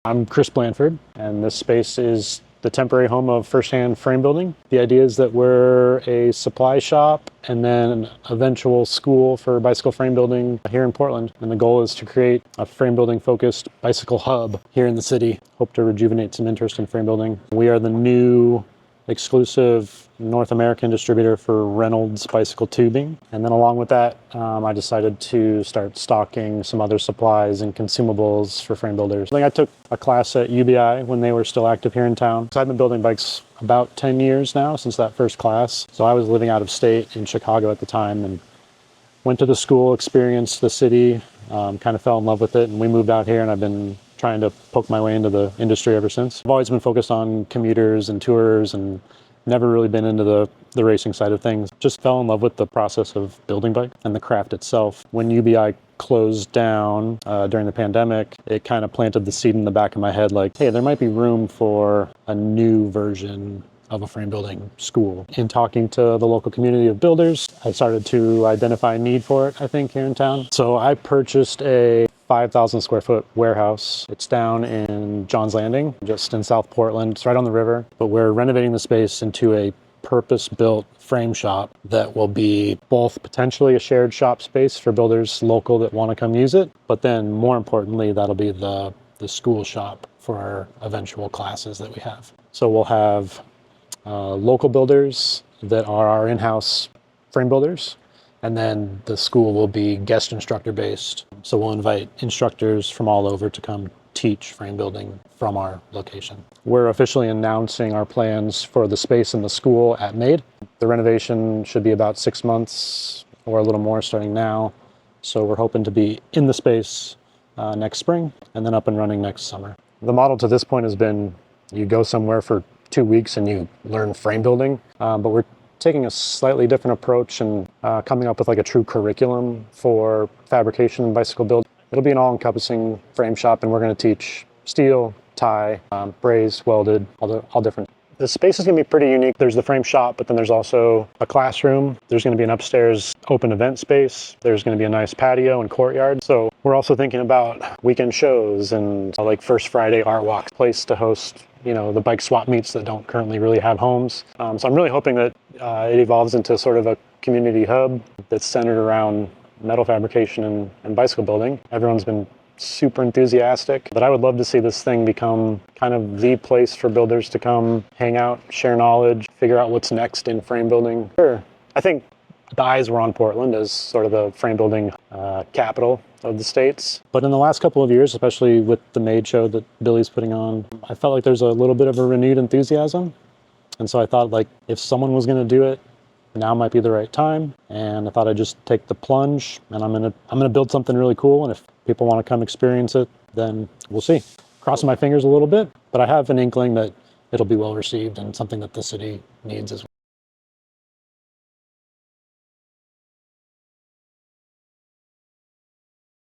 I'm Chris Blandford, and this space is the temporary home of Firsthand Framebuilding. The idea is that we're a supply shop and then an eventual school for bicycle frame building here in Portland. And the goal is to create a frame building focused bicycle hub here in the city. Hope to rejuvenate some interest in frame building. We are the new exclusive North American distributor for Reynolds bicycle tubing. And then along with that, I decided to start stocking some other supplies and consumables for frame builders. I think I took a class at UBI when they were still active here in town. So I've been building bikes about 10 years now since that first class. So I was living out of state in Chicago at the time and went to the school, experienced the city, kind of fell in love with it, and we moved out here, and I've been trying to poke my way into the industry ever since. I've always been focused on commuters and tours and never really been into the racing side of things. Just fell in love with the process of building bike and the craft itself. When UBI closed down during the pandemic, it kind of planted the seed in the back of my head like, hey, there might be room for a new version of a frame building school. In talking to the local community of builders, I started to identify a need for it, I think, here in town. So I purchased a 5,000 square foot warehouse. It's down in Johns Landing, just in South Portland. It's right on the river, but we're renovating the space into a purpose-built frame shop that will be both potentially a shared shop space for builders local that want to come use it, but then more importantly, that'll be the school shop for our eventual classes that we have. So we'll have local builders that are our in-house frame builders, and then the school will be guest instructor based. So we'll invite instructors from all over to come teach frame building from our location. We're officially announcing our plans for the space in the school at Made. The renovation should be about 6 months or a little more starting now. So we're hoping to be in the space next spring and then up and running next summer. The model to this point has been you go somewhere for 2 weeks and you learn frame building, but we're taking a slightly different approach and coming up with like a true curriculum for fabrication and bicycle build. It'll be an all-encompassing frame shop, and we're going to teach steel, tie, braze, welded, all different. The space is going to be pretty unique. There's the frame shop, but then there's also a classroom. There's going to be an upstairs open event space. There's going to be a nice patio and courtyard. So we're also thinking about weekend shows and like First Friday art walks, place to host, the bike swap meets that don't currently really have homes. So I'm really hoping that it evolves into sort of a community hub that's centered around metal fabrication and bicycle building. Everyone's been super enthusiastic, but I would love to see this thing become kind of the place for builders to come hang out, share knowledge, figure out what's next in frame building. Sure, I think the eyes were on Portland as sort of the frame building capital of the States. But in the last couple of years, especially with the Made show that Billy's putting on, I felt like there's a little bit of a renewed enthusiasm. And so I thought, like, if someone was going to do it, now might be the right time. And I thought I'd just take the plunge, and I'm gonna build something really cool. And if people want to come experience it, then we'll see. Crossing my fingers a little bit, but I have an inkling that it'll be well received and something that the city needs as well.